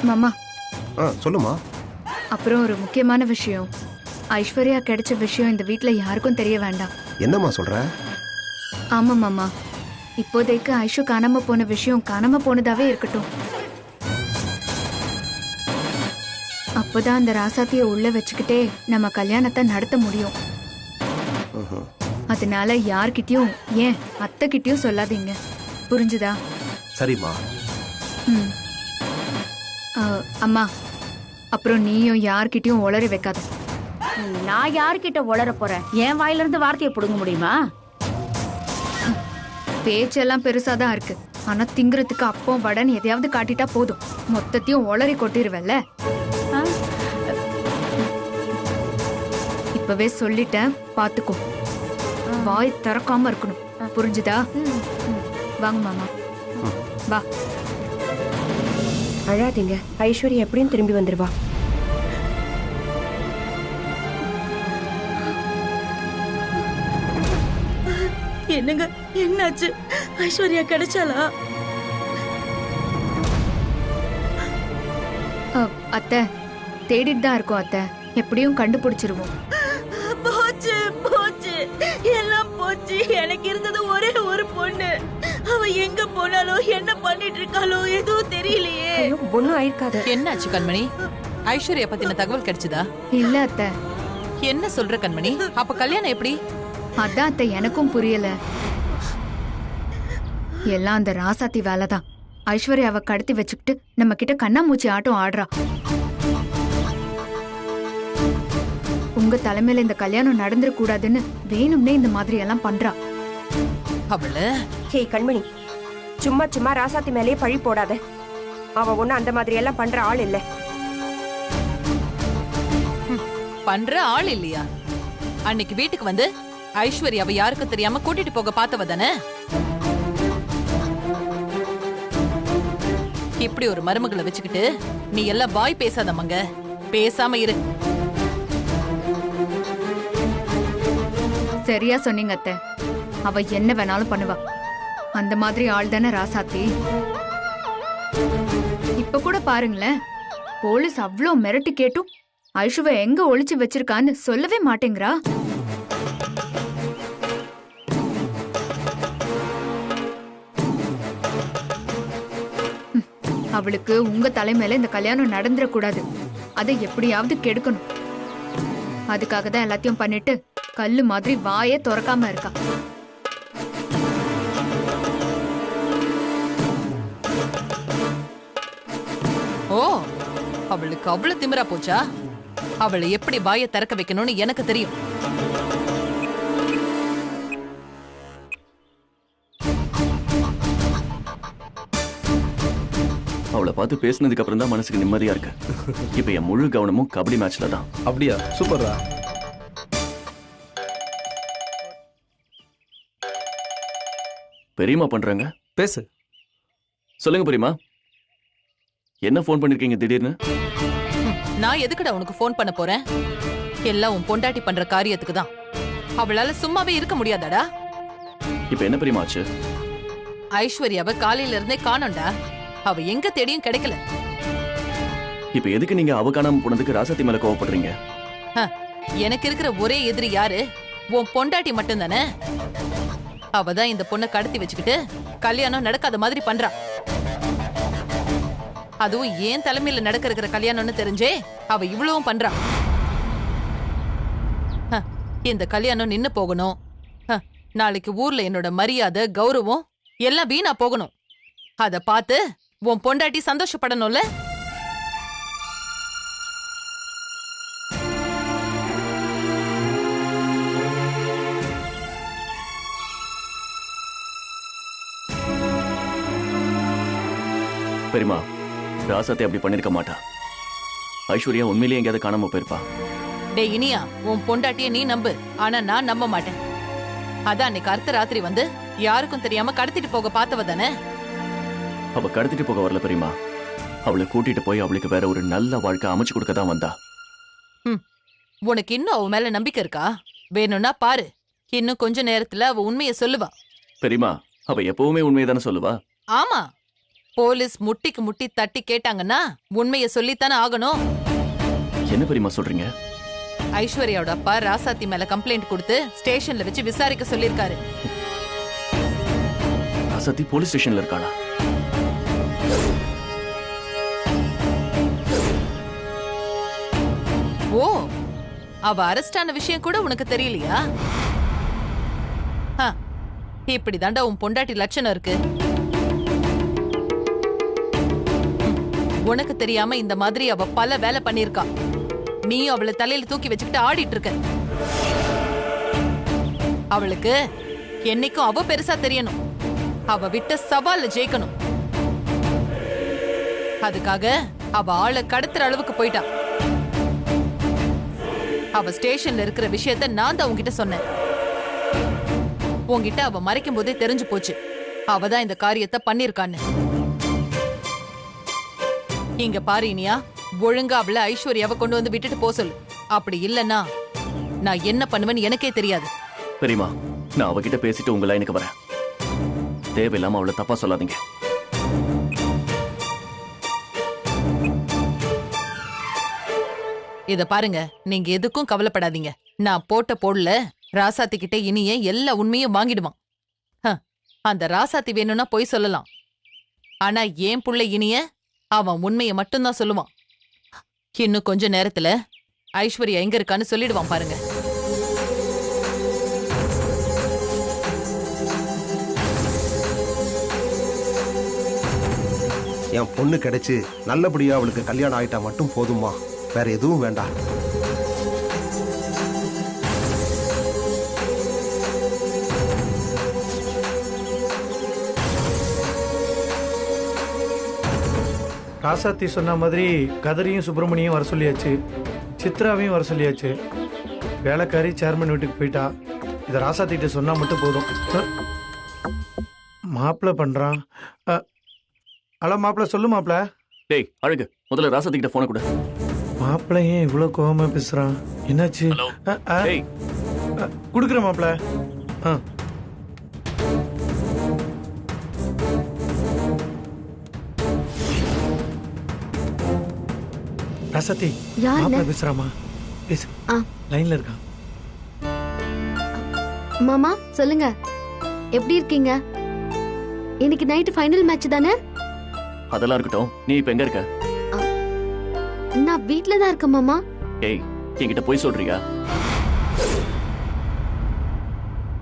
மாமா சொல்லுமா. அப்புறம் ஒரு முக்கியமான விஷயம். ஐஸ்வர்யா கிடைச்ச விஷயம் இந்த வீட்ல யாருக்கும் தெரிய வேண்டாம். என்னம்மா சொல்ற? ஆமா மாமா, இப்போதைக்கு ஐஷு காணாம போன விஷயம் காணாம போனதாவே இருக்கட்டும். அப்போதான் அந்த ராசாத்திய உள்ள வச்சுக்கிட்டே நம்ம கல்யாணத்தை நடத்த முடியும். அதனால யார்கிட்டயும், ஏன் அத்தை கிட்டயும் சொல்லாதீங்க, புரிஞ்சுதா? சரிம்மா. அம்மா, அப்புறம் நீயும் யார்கிட்டயும் உளறி வைக்காத. நான் யார்கிட்ட உளற போறேன்? என் வாயில இருந்து வார்த்தையை புடுங்க முடியுமா? பேச்செல்லாம் பெருசாதான் இருக்கு, ஆனா திங்குறதுக்கு அப்போ வடன் எதையாவது காட்டிட்டா போதும், மொத்தத்தையும் உளறி கொட்டிருவல்ல. இப்பவே சொல்லிட்டேன், பாத்துக்கோ. வாய் திறக்காம இருக்கணும், புரிஞ்சுதா? வாங்க மாமா, வா. அழாதீங்க, ஐஸ்வர்யா எப்படியும் திரும்பி வந்துருவா. என்னங்க, என்னாச்சு? ஐஸ்வர்யா கிடைச்சாளா? அத்தை, தேடிட்டு தான் இருக்கோம் அத்தை, எப்படியும் கண்டுபிடிச்சிருவோம். போச்சு போச்சு, எல்லாம் போச்சு. எனக்கு இருந்தது ஒரே ஒரு பொண்ணு. அவ எங்க போனாலோ என்ன பண்ணிட்டு இருக்காளோ எதுவும் தெரியலையே. ஒண்ணும் ஆயிருக்காது. என்னாச்சு கண்மணி? ஐஸ்வர்யா பத்தின தகவல் கிடைச்சதா? இல்ல அத்தை. என்ன சொல்ற கண்மணி? அப்ப கல்யாணம் எப்படி? அதான் அத்தை, எனக்கும் புரியல. எல்லாம் அந்த ராசாத்தி வேலைதான். ஐஸ்வர்யாவை கடத்தி வச்சுக்கிட்டு நம்ம கிட்ட கண்ணாமூச்சி ஆட்டம் ஆடுறா. உங்க தலைமையில இந்த கல்யாணம் நடந்துட கூடாதுன்னு வேணும்னே இந்த மாதிரி எல்லாம் பண்றா. அவள ஹே கண்மணி, சும்மா சும்மா ராசாத்தி மேலேயே பழி போடாத. அவ ஒண்ணு அந்த மாதிரி எல்லாம் பண்ற ஆள் இல்ல. பண்ற ஆள் இல்லையா? அன்னைக்கு வீட்டுக்கு வந்து ஐஸ்வர்யாவை யாருக்கும் தெரியாம கூட்டிட்டு போக பார்த்தவ தானே? இப்படி ஒரு மருமகளை வச்சுக்கிட்டு நீ எல்லாம் வாய் பேசாதமங்க, பேசாம இரு. சரியா சொன்னீங்க அத்தை, அவ என்ன வேணாலும் பண்ணுவா. அந்த மாதிரி ஆள் தானே ராசாத்தி. இப்ப கூட பாருங்களேன், போலீஸ் அவ்ளோ மிரட்டி கேட்டும் ஐஷுவை எங்க ஒளிச்சு வச்சிருக்கான்னு சொல்லவே மாட்டேங்கிறா. அவளுக்கு உங்க தலைமையில இந்த கல்யாணம் நடந்துடக்கூடாது, அதை எப்படியாவது கெடுக்கணும். அதுக்காக தான் எல்லாத்தையும் பண்ணிட்டு கல்லு மாதிரி வாயே திறக்காம இருக்கா. ஓ, அவளுக்கு அவ்வளவு திமிரா போச்சா? அவளை எப்படி வாயை திறக்க வைக்கணும்னு எனக்கு தெரியும். அவளை பார்த்து பேசினதுக்கு அப்புறம் தான் மனசுக்கு நிம்மதியா இருக்கு. இப்ப என் முழு கவனமும் கபடி மேட்ச்ல தான். அப்படியா? சூப்பர்ரா. பெரியம்மா பண்றாங்க. பேசு. சொல்லுங்க பெரியம்மா, என்ன போன் பண்ணிருக்கீங்க திடீர்னு? நான் எதுக்குடா உனக்கு போன் பண்ண போறேன்? எல்லாம் உன் பொண்டாட்டி பண்ற காரியத்துக்கு தான். அவளால சும்மாவே இருக்க முடியாதாடா? இப்ப என்ன பெரியம்மா ஆச்சு? ஐஸ்வர்யாவை காலையில இருந்தே காணோம்டா. அவ எங்க தேடியும் கிடைக்கல. இப்ப எதுக்கு நீங்க அவ காணாம போனதுக்கு ராசாத்தி மேல கோவப்படுறீங்க? எனக்கு இருக்கிற ஒரே எதிரி யாரு? உன் பொண்டாட்டி மட்டும் தானே. அவதான் இந்த பொண்ணை கடத்தி வச்சுக்கிட்டு கல்யாணம் நடக்காத மாதிரி பண்றா. அதுவும் ஏன் தலைமையில நடக்க இருக்கிற கல்யாணம்னு தெரிஞ்சே அவ இவ்வளவும் பண்றா. இந்த கல்யாணம் நின்னு போகணும். நாளைக்கு ஊர்ல என்னோட மரியாதை கௌரவம் எல்லாம் வீணா போகணும். அத பார்த்து உன் பொண்டாட்டி சந்தோஷப்படணும்ல. பெரியம்மா, ராசாத்தி அப்படி பண்ணிருக்க மாட்டா. ஐஸ்வர்யா உண்மையிலேயே எங்கேயாவது காணாம போயிருப்பா. டே இனியா, உன் பொண்டாட்டிய நீ நம்பு, ஆனா நான் நம்ப மாட்டேன். அதான் அன்னைக்கு அர்த்த ராத்திரி வந்து யாருக்கும் தெரியாம கடத்திட்டு போக பார்த்தவ தானே. அவ கடத்திட்டு போக வரல பெரியம்மா, அவளை கூட்டிட்டு போய் அவளுக்கு வேற ஒரு நல்ல வாழ்க்கை அமைச்சு கொடுக்க தான் வந்தா. உனக்கு இன்னும் அவ மேல நம்பிக்கை இருக்கா? வேணும்னா பாரு, இன்னும் கொஞ்ச நேரத்துல அவ உண்மையை சொல்லுவா. பெரியம்மா, அவ எப்பவுமே உண்மையை தானே சொல்லுவா. ஆமா, போலீஸ் முட்டிக்கு முட்டி தட்டி கேட்டாங்கன்னா உண்மைய சொல்லித்தானே ஆகணும். என்ன பெரியம்மா சொல்றீங்க? ஐஸ்வர்யாவோட அப்பா ராசாத்தி மேல கம்ப்ளைண்ட் கொடுத்து ஸ்டேஷன்ல வச்சு விசாரிக்க சொல்லிருக்காரு. ராசாத்தி போலீஸ் ஸ்டேஷன்ல இருக்காளா? ஓ, அவ அரெஸ்ட் ஆன விஷயம் கூட உனக்கு தெரியலையா? இப்படிதாண்டா உன் பொண்டாட்டி லட்சணம் இருக்கு. உனக்கு தெரியாம இந்த மாதிரி அவ பல வேலை பண்ணிருக்கா. நீயும் அவளை தலையில தூக்கி வச்சுக்கிட்டு ஆடிட்டு இருக்க. அவளுக்கு என்னைக்கும் அவ பெருசா தெரியணும். அவ விட்ட சவால்ல ஜெயிக்கணும். அதுக்காக அவ ஆளை கடத்துற அளவுக்கு போயிட்டா. அவ ஸ்டேஷன்ல இருக்கிற விஷயத்த நான் தான் உன்கிட்ட சொன்னேன். உன்கிட்ட அவ மறைக்கும் போதே தெரிஞ்சு போச்சு அவதான் இந்த காரியத்தை பண்ணிருக்கான்னு. இங்க பாரு இனியா, ஒழுங்கா அவளை ஐஸ்வர்யாவை கொண்டு வந்து விட்டுட்டு போ சொல்லு. அப்படி இல்லன்னா நான் என்ன பண்ணுவேன்னு எனக்கே தெரியாது. பெரியம்மா, நான் அவகிட்ட பேசிட்டு உங்க லைனுக்கு வரேன். தேவையில்லாம அவளை தப்பா சொல்லாதீங்க. இத பாருங்க, நீங்க எதுக்கும் கவலைப்படாதீங்க. நான் போட்ட போடல ராசாத்தி கிட்ட இனிய எல்லா உண்மையும் வாங்கிடுவான். அந்த ராசாத்தி வேணும்னா போய் சொல்லலாம். ஆனா ஏன் புள்ள இனிய அவன் உண்மையை மட்டும்தான் சொல்லுவான். இன்னும் கொஞ்ச நேரத்துல ஐஸ்வர்யா எங்க இருக்கான்னு சொல்லிடுவான் பாருங்க. என் பொண்ணு கிடைச்சு நல்லபடியா அவளுக்கு கல்யாணம் ஆயிட்டா மட்டும் போதுமா, வேற எதுவும் வேண்டாம். ராசாத்தி சொன்ன மாதிரி கதரியும் சுப்பிரமணியும் வர சொல்லியாச்சு, சித்ராவையும் வர சொல்லியாச்சு. வேலைக்காரி சேர்மன் வீட்டுக்கு போயிட்டா. இதை ராசாத்திட்ட சொன்னா மட்டும் போதும். மாப்பிள்ள பண்றான். ஹலோ மாப்பிள்ள, சொல்லு மாப்பிள்ள. டேய் அழகு, முதல்ல ராசாத்தி கிட்ட போன கொடு. மாப்பிள்ள ஏன் இவ்வளவு கோவமா பேசுறான்? என்னாச்சு? குடுக்குற மாப்பிள்ள. ராசாத்தி, மாப்பிள்ள பேசுறாமா? பேசு. லைன்ல இருக்கான். மாமா சொல்லுங்க, எப்படி இருக்கீங்க? இன்னைக்கு நைட் ஃபைனல் மேட்ச் தானே? அதெல்லாம் இருக்கட்டும், நீ இப்ப எங்க இருக்க? நான் வீட்ல தான் இருக்கேன் மாமா. ஏய், என்கிட்ட பொய் சொல்றியா?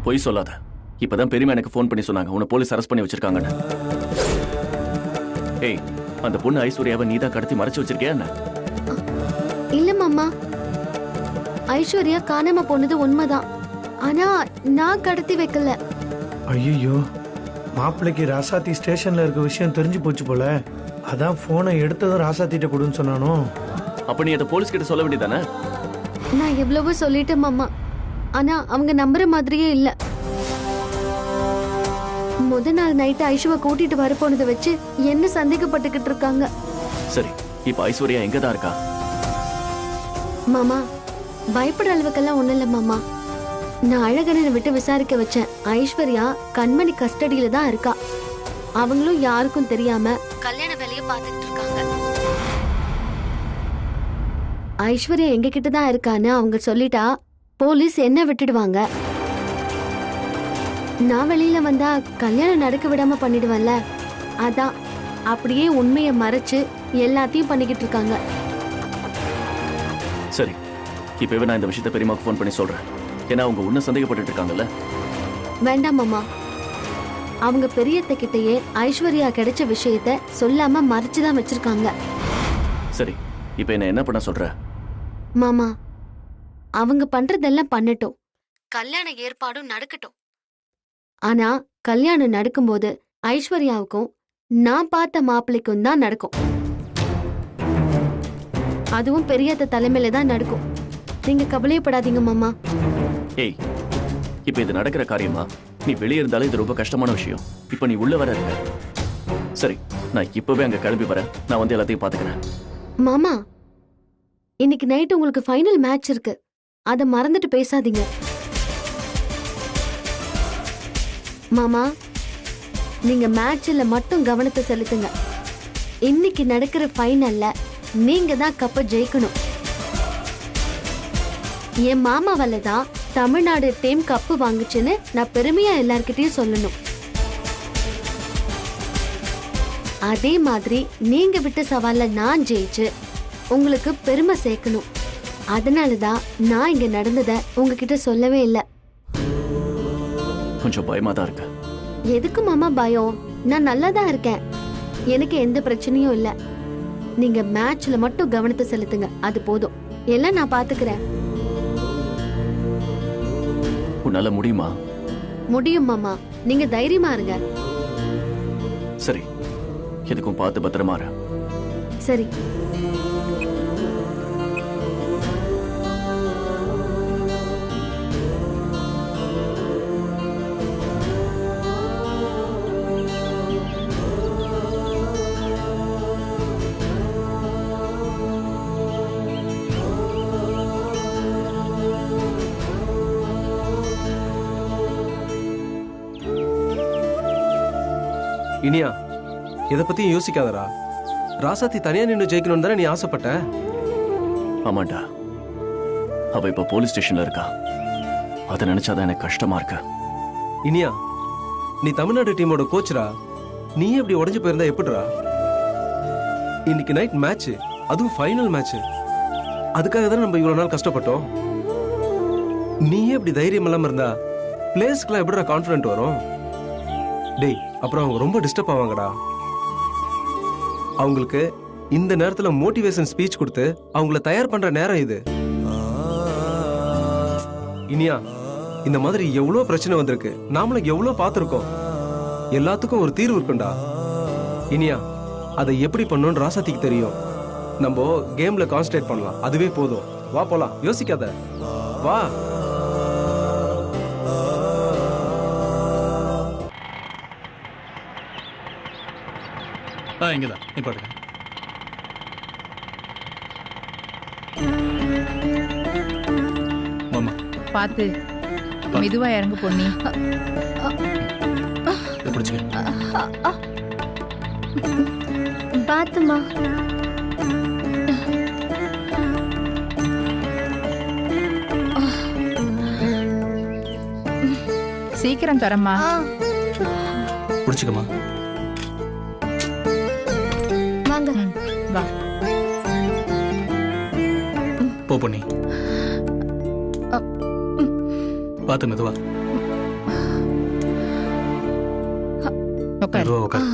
பொய் சொல்லாத. இப்பதான் பெரியம்மா எனக்கு ஃபோன் பண்ணி சொன்னாங்க உன்னை போலீஸ் அரெஸ்ட் பண்ணி வச்சிருக்காங்கன்னு. ஏய், அந்த பொண்ணு ஐஸ்வர்யாவை நீதான் கடத்தி மறைச்சு வச்சிருக்கியா என்ன? இல்ல மாமா, ஐஸ்வர்யா காணாம போனது உண்மைதான். ஆனா நான் கடத்தி வைக்கல. ஐயோ, மாப்பிள்ளைக்கு ராசாத்தி ஸ்டேஷன்ல இருக்க விஷயம் தெரிஞ்சு போச்சு போல. அதான் போனை எடுத்ததும் ராசாத்திட்ட கொடுன்னு சொன்னானோ. அப்ப நீ அதை போலீஸ் கிட்ட சொல்ல வேண்டியதானே? நான் எவ்வளவோ சொல்லிட்டேன் மாமா, ஆனா அவங்க நம்புற மாதிரியே இல்ல. முத நாள் நைட்டு ஐஷுவை கூட்டிட்டு வர போனதை வச்சு என்ன சந்தேகப்பட்டுக்கிட்டு இருக்காங்க. சரி, இப்ப ஐஸ்வர்யா எங்க தான் இருக்கா? மாமா, பயப்பட அளவுக்கெல்லாம் ஒண்ணு இல்ல மாமா. நான் அழகனை விட்டு விசாரிக்க வச்சேன். ஐஸ்வர்யா கண்மணி கஸ்டடியில தான் இருக்கா. அவங்களும் யாருக்கும் தெரியாம கல்யாண வேலையை பார்த்துட்டு இருக்காங்க. ஐஸ்வர்யா எங்க கிட்ட தான் இருக்கான்னு அவங்க சொல்லிட்டா போலீஸ் என்ன விட்டுடுவாங்க. நான் வெளியில வந்தா கல்யாணம் நடக்க விடாம பண்ணிடுவேன்ல. அதான் அப்படியே உண்மையை மறைச்சு எல்லாத்தையும் பண்ணிக்கிட்டு இருக்காங்க. சரி, இப்பவே நான் இந்த விஷயத்தை பெரியம்மாக்கு ஃபோன் பண்ணி சொல்றேன். ஏன்னா அவங்க உன்ன சந்தேகப்பட்டு இருக்காங்கல்ல. வேண்டாம் மாமா, அவங்க பெரியத்த கிட்டயே ஐஸ்வர்யா கிடைச்ச விஷயத்த சொல்லாம மறைச்சுதான் வச்சிருக்காங்க. சரி, இப்ப என்ன பண்ண சொல்ற? மாமா, அவங்க பண்றதெல்லாம் பண்ணட்டும், கல்யாண ஏற்பாடும் நடக்கட்டும். ஆனா கல்யாணம் நடக்கும்போது ஐஸ்வர்யாவுக்கும் நான் பார்த்த மாப்பிள்ளைக்கும் தான் நடக்கும். அதுவும் பெரியத்த தலைமையில தான் நடக்கும். நீங்க கவலையப்படாதீங்க மாமா. ஏய், இப்ப இது நடக்கிற காரியமா? நீ வெளியே இருந்தாலும் இது ரொம்ப கஷ்டமான விஷயம். இப்ப நீ உள்ள வர இருக்க. சரி, நான் இப்பவே அங்க கிளம்பி வரேன். நான் வந்து எல்லாத்தையும் பாத்துக்கிறேன். மாமா, இன்னைக்கு நைட் உங்களுக்கு ஃபைனல் மேட்ச் இருக்கு. அத மறந்துட்டு பேசாதீங்க மாமா. நீங்க மேட்ச்ல மட்டும் கவனத்தை செலுத்துங்க. இன்னைக்கு நடக்கிற ஃபைனல்ல நீங்க தான் கப்ப ஜெயிக்கணும். என் மாமாவால தான் தமிழ்நாடு டீம் கப்பு வாங்குச்சுன்னு நான் பெருமையா எல்லார்கிட்டயும் சொல்லணும். அதே மாதிரி நீங்க விட்ட சவால்ல நான் ஜெயிச்சு உங்களுக்கு பெருமை சேர்க்கணும். அதனாலதான் நான் இங்க நடந்தத உங்ககிட்ட சொல்லவே இல்லை. கொஞ்சம் பயமா தான் இருக்கு. எதுக்கு மாமா பயம்? நான் நல்லா தான் இருக்கேன். எனக்கு எந்த பிரச்சனையும் இல்ல. நீங்க மேட்ச்ல மட்டும் கவனத்தை செலுத்துங்க, அது போதும். எல்லாம் நான் பாத்துக்கிறேன். உன்னால முடியுமா? முடியும் மாமா, நீங்க தைரியமா இருங்க. சரி, எதுக்கும் பார்த்து பத்திரமா இரு. சரி. இனியா, இதை பத்தியும் யோசிக்காதடா. ராசாத்தி தனியா நின்று ஜெயிக்கணும் தானே நீ ஆசைப்பட்ட? ஆமாண்டா, அவ இப்ப போலீஸ் ஸ்டேஷன்ல இருக்கா. அதை நினைச்சாதான் எனக்கு கஷ்டமா இருக்கு. இனியா, நீ தமிழ்நாடு டீமோட கோச்சரா, நீ எப்படி உடஞ்சு போயிருந்தா எப்படிடா? இன்னைக்கு நைட் மேட்ச், அதுவும் ஃபைனல் மேட்ச். அதுக்காக தானே நம்ம இவ்வளவு நாள் கஷ்டப்பட்டோம். நீயே இப்படி தைரியம் இல்லாம இருந்தா பிளேஸ்க்குலாம் எப்படிடா கான்ஃபிடென்ட் வரும்? டேய், அப்புறம் அவங்க ரொம்ப டிஸ்டர்ப் ஆவாங்கடா. அவங்களுக்கு இந்த நேரத்துல மோட்டிவேஷன் ஸ்பீச் கொடுத்து அவங்கள தயார் பண்ற நேரம் இது. இனியா, இந்த மாதிரி எவ்வளவு பிரச்சனை வந்திருக்கு, நாமளும் எவ்வளவு பார்த்திருக்கோம். எல்லாத்துக்கும் ஒரு தீர்வு இருக்குண்டா. இனியா, அதை எப்படி பண்ணணும்னு ராசாத்திக்கு தெரியும். நம்ம கேம்ல கான்சன்ட்ரேட் பண்ணலாம், அதுவே போதும். வா போலாம், யோசிக்காத, வா. இங்கதான் நிப்பாட்டுங்க. மாமா பாத்து மெதுவா இறங்கு பொண்ணி. பாத்துமா. சீக்கிரம் தரமா. புடிச்சுக்கமா. வாங்க. வா. போ பொண்ணி. பாத்து மெதுவா. மெதுவா உட்கார்.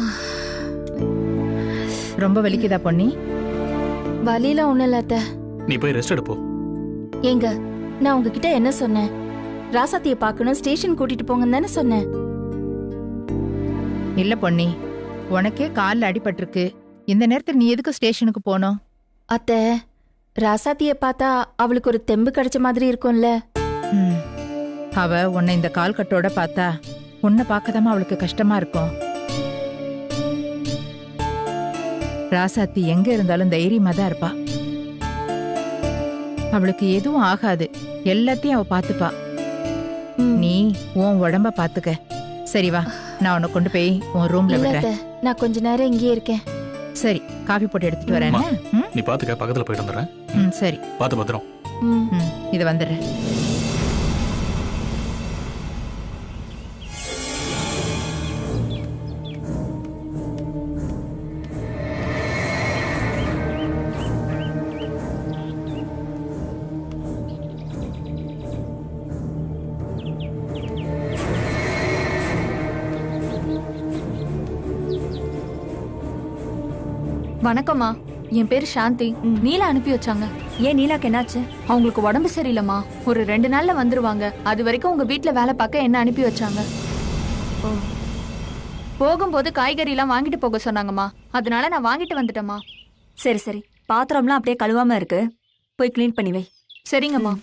ரொம்ப வலிக்குதா பொண்ணி? வலியில ஒண்ணு இல்லாத. நீ போய் ரெஸ்ட் எடுப்போ. ஏங்க, நான் உங்ககிட்ட என்ன சொன்னேன்? ராசாத்தியை பார்க்கணும், ஸ்டேஷன் கூட்டிட்டு போங்கன்னு தானே சொன்னேன். இல்ல பொண்ணி, உனக்கே கால்ல அடிபட்டிருக்கு. இந்த நேரத்துல நீ எதுக்கு ஸ்டேஷனுக்கு போனோம்? அத்தை, ராசாத்தியை பார்த்தா அவளுக்கு ஒரு தெம்பு கிடைச்ச மாதிரி இருக்கும்ல. அவ உன்னை இந்த கால் கட்டோட பார்த்தா உன்னை பார்க்கதாம அவளுக்கு கஷ்டமா இருக்கும். ராசாத்தி எங்க இருந்தாலும் தைரியமா தான் இருப்பா. அவளுக்கு எதுவும் ஆகாது, எல்லாத்தையும் அவ பாத்துப்பா. நீ உன் உடம்ப பாத்துக்க. சரி வா, நான் உன்னை கொண்டு போய் உன் ரூம்ல விடுறேன். நான் கொஞ்ச நேரம் இங்கேயே இருக்கேன். சரி, காஃபி போட்டு எடுத்துட்டு வரேன். நீ பாத்துக்க, பக்கத்துல போயிட்டு வந்துடுறேன். சரி, பாத்து பத்திரம். இது வந்துடுறேன். வணக்கம்மா, என் பேரு சாந்தி. நீலா அனுப்பி வச்சாங்க. ஏன் நீலாக்கு என்னாச்சு? அவங்களுக்கு உடம்பு சரியில்லைம்மா, ஒரு 2 நாள்ல வந்துருவாங்க. அது வரைக்கும் உங்க வீட்டுல வேலை பார்க்க என்ன அனுப்பி வச்சாங்க. போகும்போது காய்கறி எல்லாம் வாங்கிட்டு போக சொன்னாங்கம்மா, அதனால நான் வாங்கிட்டு வந்துட்டேம்மா. சரி சரி, பாத்திரம்லாம் அப்படியே கழுவாம இருக்கு, போய் கிளீன் பண்ணி வை. சரிங்கம்மா.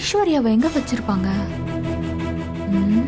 ஐஸ்வர்யாவை எங்க வச்சிருப்பாங்க? ம்.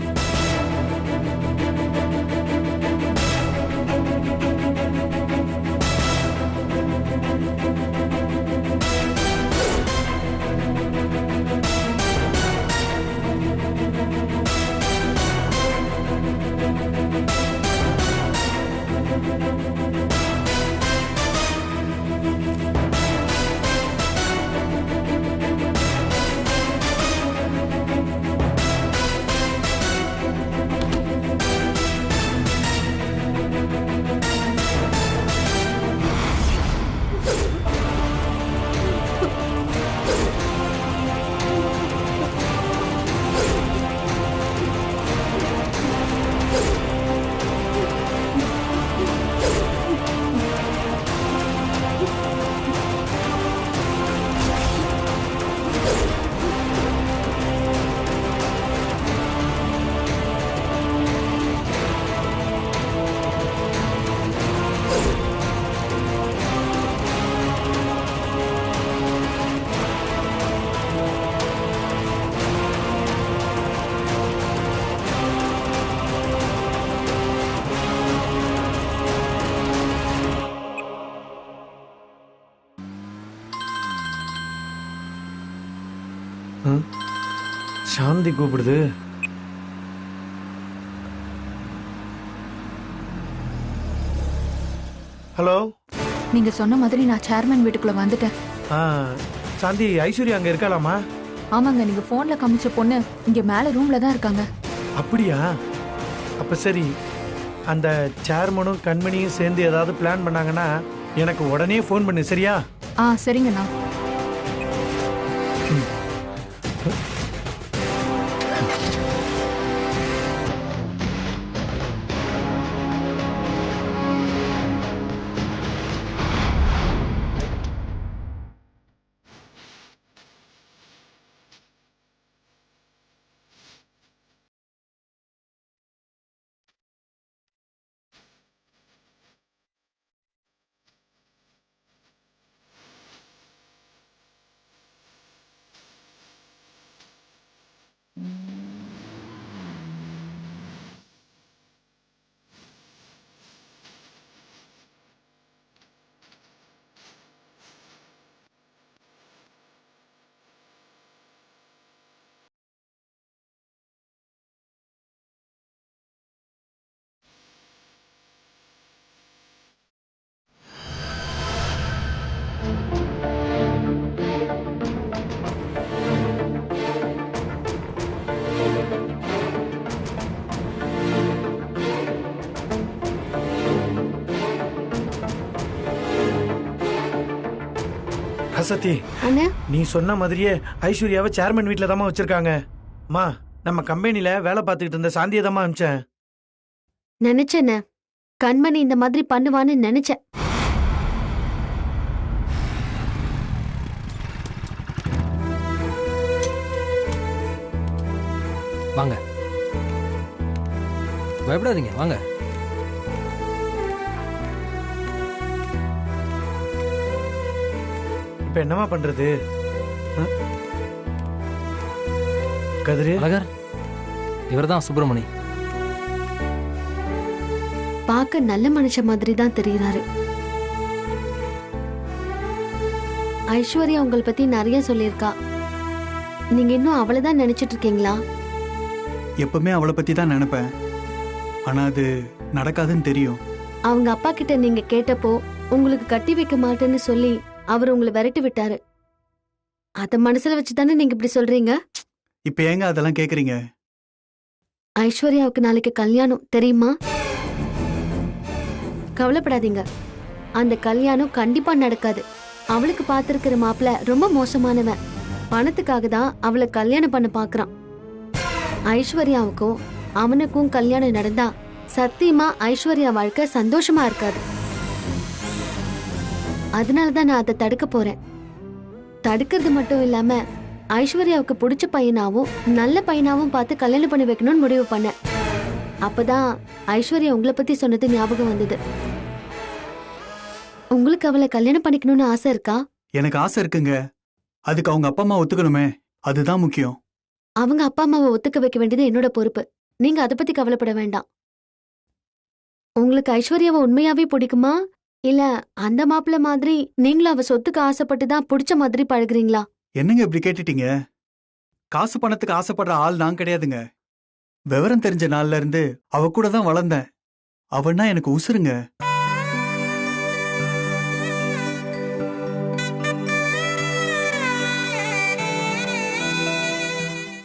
சாந்தி கூப்பிடுது. ஹலோ. நீங்க சொன்ன மாதிரி நான் சேர்மன் வீட்டுக்குள்ள வந்துட்டேன். சாந்தி, ஐஸ்வர்யா அங்க இருக்காளாமா? ஆமாங்க, நீங்க போன்ல காமிச்ச பொண்ணு இங்க மேல ரூம்ல தான் இருக்காங்க. அப்படியா? அப்ப சரி, அந்த சேர்மனும் கண்மணியும் சேர்ந்து ஏதாவது பிளான் பண்ணாங்கன்னா எனக்கு உடனே ஃபோன் பண்ணு, சரியா? சரிங்கண்ணா. ராசாத்தி, நீ சொன்ன மாதிரியே ஐஸ்வர்யாவை சேர்மன் வீட்டுல தாமா வச்சிருக்காங்க. மா, நம்ம கம்பெனில வேலை பார்த்துக்கிட்டு இருந்த சாந்தியை தாமா அனுப்பிச்சேன். நினைச்சேன் கண்மணி இந்த மாதிரி பண்ணுவான்னு நினைச்சேன். வாங்க, பயப்படாதீங்க, வாங்க. இப்ப என்னமா பண்றது? கதிரு, அழகர், இவர்தான் சுப்பிரமணி. பார்க்க நல்ல மனுஷன் மாதிரி தான் தெரியுறாரு. ஐஸ்வர்யா உங்களை பத்தி நிறைய சொல்லியிருக்கா. நீங்க இன்னும் அவளை தான் நினைச்சிட்டு இருக்கீங்களா? எப்பவுமே அவளை பத்தி தான் நினைப்பேன். ஆனா அது நடக்காதுன்னு தெரியும். அவங்க அப்பா கிட்ட நீங்க கேட்டப்போ உங்களுக்கு கட்டி வைக்க மாட்டேன்னு சொல்லி அவர் உங்களை விரட்டி விட்டாரு. அத மனசுல வச்சுதானே நீங்க இப்படி சொல்றீங்க? இப்ப ஏங்க அதெல்லாம் கேக்குறீங்க? ஐஸ்வர்யாவுக்கு நாளைக்கு கல்யாணம், தெரியுமா? கவலைப்படாதீங்க, அந்த கல்யாணம் கண்டிப்பா நடக்காது. அவளுக்கு பார்த்திருக்கிற மாப்பிள்ள ரொம்ப மோசமானவன். பணத்துக்காக தான் அவளை கல்யாணம் பண்ண பாக்குறான். ஐஸ்வர்யாவுக்கும் அவனுக்கும் கல்யாணம் நடந்தா சத்தியமா ஐஸ்வர்யா வாழ்க்கை சந்தோஷமா இருக்காது. அதனாலதான் நான் அதை தடுக்க போறேன். தடுக்கிறது மட்டும் இல்லாம ஐஸ்வர்யாவுக்கு பிடிச்ச பையனாவும் நல்ல பையனாவும் பார்த்து கல்யாணம் பண்ணி வைக்கணும்னு முடிவு பண்ணேன். அப்பதான் ஐஸ்வர்யா உங்களை பத்தி சொன்னது ஞாபகம் வந்தது. உங்களுக்கு அவளை கல்யாணம் பண்ணிக்கணும்னு ஆசை இருக்கா? எனக்கு ஆசை இருக்குங்க. அதுக்கு அவங்க அப்பா அம்மா ஒத்துக்கணுமே. அதுதான் முக்கியம். அவங்க அப்பா அம்மாவை ஒத்துக்க வைக்க வேண்டியது என்னோட பொறுப்பு. நீங்க அதை பத்தி கவலைப்பட வேண்டாம். உங்களுக்கு ஐஸ்வர்யாவை உண்மையாவே பிடிக்குமா, இல்ல அந்த மாப்பிள்ள மாதிரி நீங்களும் அவ சொத்துக்கு ஆசைப்பட்டு தான் பிடிச்ச மாதிரி பழகுறீங்களா? என்னங்க இப்படி கேட்டுட்டீங்க? காசு பணத்துக்கு ஆசைப்படுற ஆள் நான் கிடையாதுங்க. விவரம் தெரிஞ்ச நாள்ல இருந்து அவ கூட தான் வளர்ந்தேன். அவன்னா எனக்கு உசுருங்க.